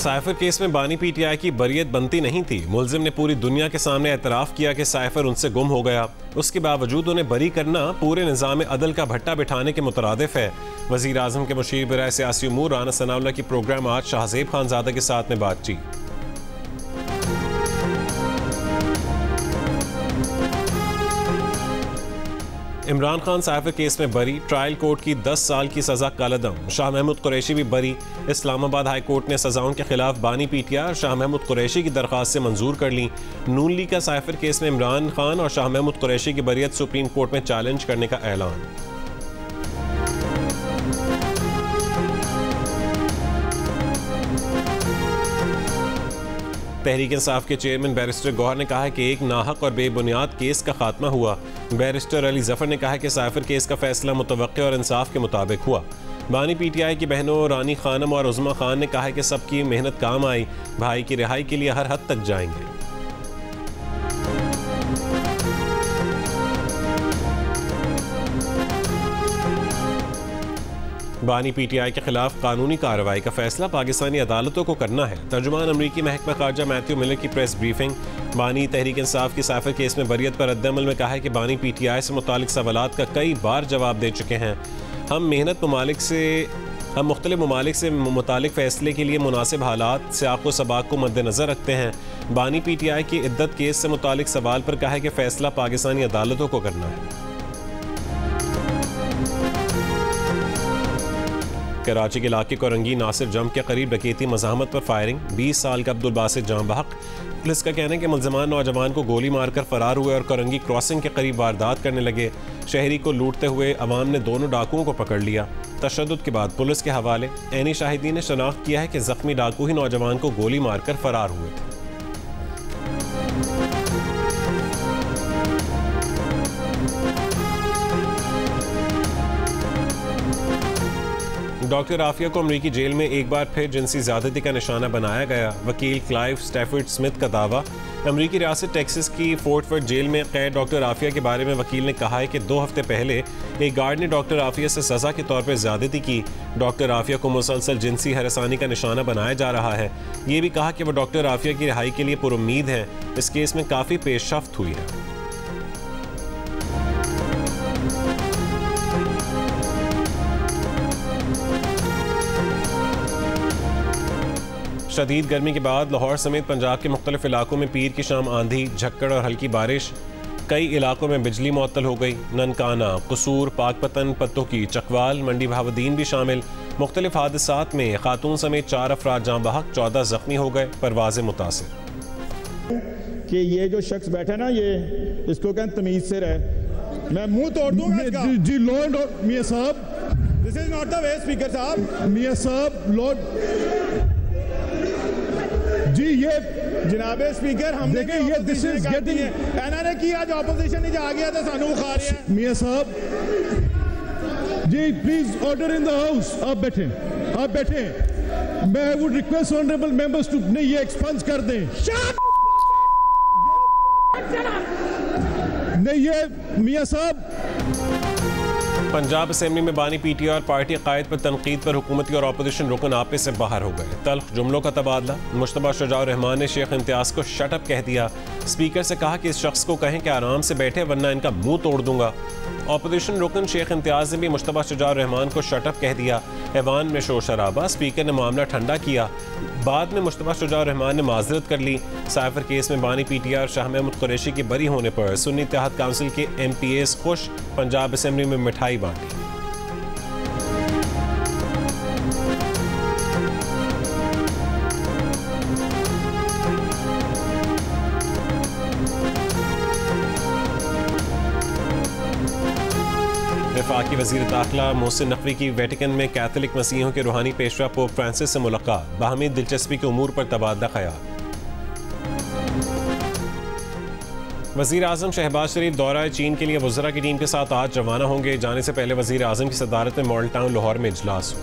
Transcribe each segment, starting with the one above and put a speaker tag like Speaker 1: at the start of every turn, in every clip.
Speaker 1: Cipher case में बानी PTI की बरियत बनती नहीं थी। मुलजिम ने पूरी दुनिया के सामने एतराफ़ किया कि साइफर उनसे गुम हो गया। उसके बावजूद उन्हें बरी करना पूरे निज़ाम अदल का भट्टा बिठाने के मुतरादिफ है। वज़ीर आज़म के मुशीर बराए सियासी उमूर राना सनाउल्लाह की प्रोग्राम आज शाहज़ेब खानज़ादा के साथ में बातचीत। इमरान खान साइफर केस में बरी, ट्रायल कोर्ट की 10 साल की सजा कलअदम। शाह महमूद कुरैशी भी बरी। इस्लामाबाद हाई कोर्ट ने सजाओं के खिलाफ बानी पीटीआई और शाह महमूद कुरैशी की दरख्वास्त से मंजूर कर ली। नून लीग का साइफर केस में इमरान खान और शाह महमूद कुरैशी की बरियत सुप्रीम कोर्ट में चैलेंज करने का ऐलान। तहरीक इंसाफ के चेयरमैन बैरिस्टर गौहर ने कहा है कि एक नाहक और बेबुनियाद केस का खात्मा हुआ। बैरिस्टर अली जफर ने कहा कि साइफर केस का फैसला मुतवक्के और इंसाफ के मुताबिक हुआ। बानी पीटीआई की बहनों रानी खानम और उज़मा खान ने कहा है कि सबकी मेहनत काम आई। भाई की रिहाई के लिए हर हद तक जाएंगे। बानी पीटीआई के खिलाफ कानूनी कार्रवाई का फैसला पाकिस्तानी अदालतों को करना है। तर्जुमान अमरीकी महकमा खारजा मैथ्यू मिलर की प्रेस ब्रीफिंग। बानी तहरीक इंसाफ की साइफर केस में बरियत पर रद्दअमल में कहा है कि बानी पीटीआई से मुतालिक सवालात का कई बार जवाब दे चुके हैं। हम मुख्तलिफ ममालिक से मुतालिक फ़ैसले के लिए मुनासिब हालात सियाक़ व सबाक़ को मद्देनज़र रखते हैं। बानी पीटीआई की इद्दत केस से मुतालिक सवाल पर कहा है कि फ़ैसला पाकिस्तानी अदालतों को करना है। कराची के इलाके कोरंगी नासिर जम के करीब डकैती मज़ाहमत पर फायरिंग। 20 साल का अब्दुल बासित जाम बहक। पुलिस का कहना है कि मुल्ज़िमान नौजवान को गोली मारकर फरार हुए और कोरंगी क्रॉसिंग के करीब वारदात करने लगे। शहरी को लूटते हुए अवाम ने दोनों डाकुओं को पकड़ लिया। तशद्दुद के बाद पुलिस के हवाले। ऐनी शाहिदीन ने शनाख्त किया है कि जख्मी डाकू ही नौजवान को गोली मारकर फरार हुए थे। डॉक्टर आफिया को अमरीकी जेल में एक बार फिर जिनसी ज़्यादती का निशाना बनाया गया। वकील क्लाइव स्टैफर्ड स्मिथ का दावा। अमरीकी रियासत टेक्सास की फोर्ट वर्थ जेल में कैद डॉक्टर आफिया के बारे में वकील ने कहा है कि 2 हफ्ते पहले एक गार्ड ने डॉक्टर आफिया से सज़ा के तौर पर ज़्यादती की। डॉक्टर आफिया को मुसलसल जिनसी हरासानी का निशाना बनाया जा रहा है। ये भी कहा कि वो डॉक्टर आफिया की रिहाई के लिए पुरुम्मीद हैं। इस केस में काफ़ी पेशरफ्त हुई है। शदीद गर्मी के बाद लाहौर समेत पंजाब के मुख्तलिफ इलाकों में पीर की शाम आंधी, झक्कड़ और हल्की बारिश। कई इलाकों में बिजली मुअत्तल हो गई। ननकाना, कसूर, पाकपतन, पत्तों की चकवाल, मंडी बहावुद्दीन भी शामिल। मुख्तलिफ हादसात में खातून समेत 4 अफराद जाँ बहक, 14 जख्मी हो गए। परवाज़ें मुतासिर।
Speaker 2: कि ये जो शख्स बैठा ना, ये इसको कहते तमीज से रहे। मैं मुंह तोड़ दूंगा जी लॉर्ड मियां साहब, this is not the way speaker साहब। मियां साहब लॉर्ड जी, ये जनाबे स्पीकर हम देखिए ये दिस इज गेटिंग एनआरए की आज ऑपोजिशन ही आ गया था सानू खा रहे हैं। मियां साहब जी please order in the house. आप बैठे। मैं would request honourable members to नहीं ये एक्सपंज कर दें। नहीं ये मियां साहब।
Speaker 1: पंजाब असेंबली में बानी पीटीआई और पार्टी कायद पर तनकीद पर हुकूमती और अपोजिशन रुकन आपे से बाहर हो गए। तल्ख जुमलों का तबादला। मुश्तबा शुजाउर रहमान ने शेख इम्तियाज को शटअप कह दिया। स्पीकर से कहा कि इस शख्स को कहें कि आराम से बैठे वरना इनका मुंह तोड़ दूंगा। अपोजिशन रुकन शेख इम्तियाज ने भी मुश्तबा शुजाउर रहमान को शटअप कह दिया। ऐवान में शोर शराबा। स्पीकर ने मामला ठंडा किया। बाद में मुश्तबा शुजाउर रहमान ने माजरत कर ली। साइफर केस में बानी पीटीआई और शाह महमूद कुरैशी के बरी होने पर सुन्नी इत्तेहाद काउंसिल के MPAs खुश। पंजाब असेंबली में मिठाई बांटी। वफाकी वज़ीर दाखिला मोहसिन नकवी की वेटिकन में कैथोलिक मसीहों के रूहानी पेशवा पोप फ्रांसिस से मुलाकात। बाहमी दिलचस्पी के उमूर पर तबादला ख्याल। वज़ीर आज़म शहबाज शरीफ दौरा चीन के लिए वज़रा की टीम के साथ आज रवाना होंगे। जाने से पहले वज़ीर आज़म की सदारत में मॉडल टाउन लाहौर में इजलास।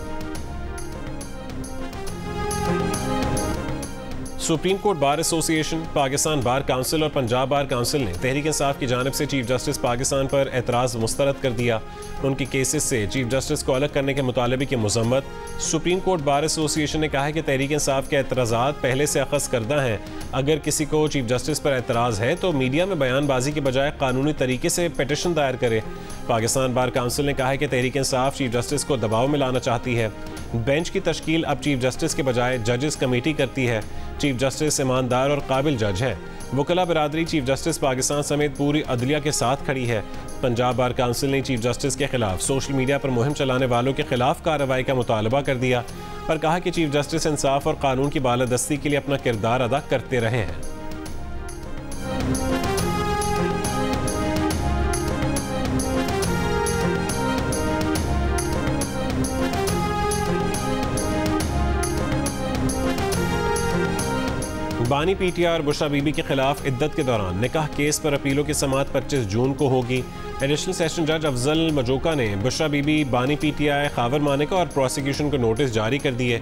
Speaker 1: Supreme court bar association, Pakistan bar council और पंजाब बार काउंसिल ने तहरीक इंसाफ की जानिब से चीफ जस्टिस पाकिस्तान पर एतराज़ मुस्तरद कर दिया। उनकी केसेस से चीफ जस्टिस को अलग करने के मुतालबे की मजम्मत। सुप्रीम कोर्ट बार एसोसिएशन ने कहा है कि तहरीक इंसाफ के एतराज़ात पहले से अखज़ करदा हैं। अगर किसी को चीफ जस्टिस पर एतराज़ है तो मीडिया में बयानबाजी के बजाय कानूनी तरीके से पिटिशन दायर करे। पाकिस्तान बार काउंसिल ने कहा है कि तहरीक इंसाफ चीफ जस्टिस को दबाव में लाना चाहती है। बेंच की तश्कील अब चीफ जस्टिस के बजाय जजेस कमेटी करती है। चीफ जस्टिस ईमानदार और काबिल जज है। वकला बिरादरी चीफ जस्टिस पाकिस्तान समेत पूरी अदलिया के साथ खड़ी है। पंजाब बार काउंसिल ने चीफ जस्टिस के खिलाफ सोशल मीडिया पर मुहिम चलाने वालों के खिलाफ कार्रवाई का मुतालबा कर दिया और कहा कि चीफ जस्टिस इंसाफ और कानून की बालादस्ती के लिए अपना किरदार अदा करते रहे हैं। बानी पीटीआर बुशरा बीबी के खिलाफ इद्दत के दौरान निकाह केस पर अपीलों की समाअत 25 जून को होगी। एडिशनल सेशन जज अफजल मजोका ने बुशरा बीबी, बानी पीटीआई, खावर मानेका और प्रोसिक्यूशन को नोटिस जारी कर दिए।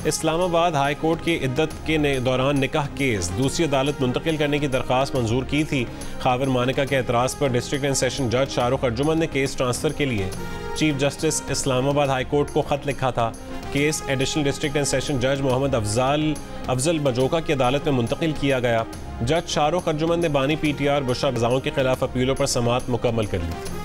Speaker 1: इस्लामाबाद हाई कोर्ट की इद्दत के दौरान निकाह केस दूसरी अदालत मुंतकिल करने की दरख्वास्त मंजूर की थी। खावर मानेका के एतराज़ पर डिस्ट्रिक्ट एंड सेशन जज शाहरुख अर्जुमन ने केस ट्रांसफ़र के लिए chief justice Islamabad high court को ख़त लिखा था। Case additional district and session जज मोहम्मद अफजल मजोका की अदालत में मुंतकिल किया गया। जज शाहरुख अर्जुमन ने बानी पीटीआर बुशरा रज़ाओं के खिलाफ अपीलों पर समाअत मुकम्मल कर ली थी।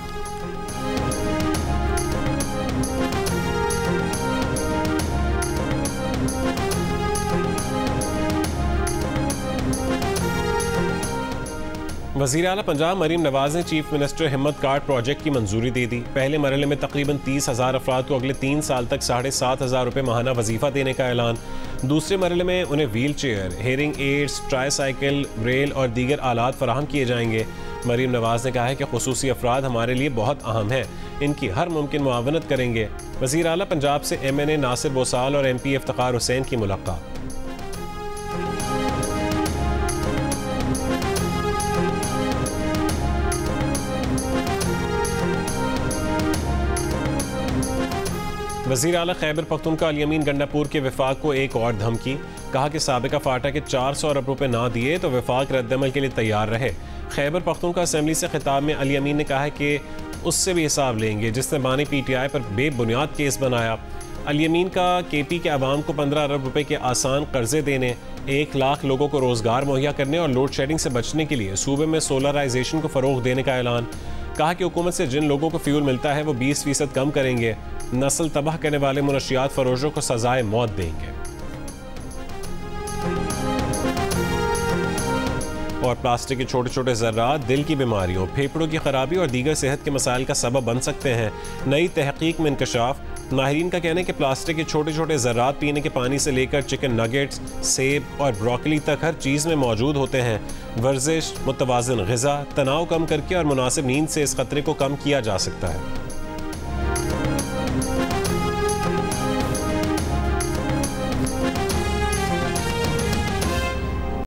Speaker 1: वज़ीर आला पंजाब मरीम नवाज ने चीफ मिनिस्टर हिम्मत कार्ड प्रोजेक्ट की मंजूरी दे दी। पहले मरहले में तकरीबन 30,000 अफराद को अगले 3 साल तक 7,500 रुपये माहाना वजीफ़ा देने का ऐलान। दूसरे मरहले में उन्हें wheel chair, hearing ads, tricycle, Braille और दीगर आलात फराहम किए जाएंगे। मरीम नवाज ने कहा है कि खुसूसी अफराद हमारे लिए बहुत अहम हैं, इनकी हर मुमकिन मुआवनत करेंगे। वज़ीर आला पंजाब से MNA नासिर बोसाल और MP इफ्तिखार हुसैन की मुलाकात। वज़ीर आला खैबर पख्तूनख्वा अल यमीन गंडापुर के वफाक को एक और धमकी। कहा कि साबिका फाटा के 400 अरब रुपये ना दिए तो वफाक रद्दमल के लिए तैयार रहे। खैबर पख्तूनख्वा असेंबली से खिताब में अल यमीन ने कहा है कि उससे भी हिसाब लेंगे जिसने बानी PTI पर बेबुनियाद केस बनाया। अल यमीन का KP के अवाम को 15 अरब रुपये के आसान कर्जे देने, 1 लाख लोगों को रोज़गार मुहैया करने और लोड शेडिंग से बचने के लिए सूबे में सोलराइजेशन को फ़रोग देने का ऐलान। कहा कि हुकूमत से जिन लोगों को फ्यूल मिलता है वो 20% कम करेंगे। नस्ल तबाह करने वाले मुनशियात फरोशों को सजाए मौत देंगे। और प्लास्टिक के छोटे छोटे ज़र्रात दिल की बीमारियों, फेफड़ों की खराबी और दीगर सेहत के मसाइल का सबब बन सकते हैं। नई तहकीक में इंकशाफ। माहिरीन का कहना है कि प्लास्टिक के छोटे छोटे ज़र्रात पीने के पानी से लेकर चिकन नगेट्स, सेब और ब्रोकली तक हर चीज़ में मौजूद होते हैं। वर्जिश, मुतवाज़िन ग़िज़ा, तनाव कम करके और मुनासिब नींद से इस खतरे को कम किया जा सकता है।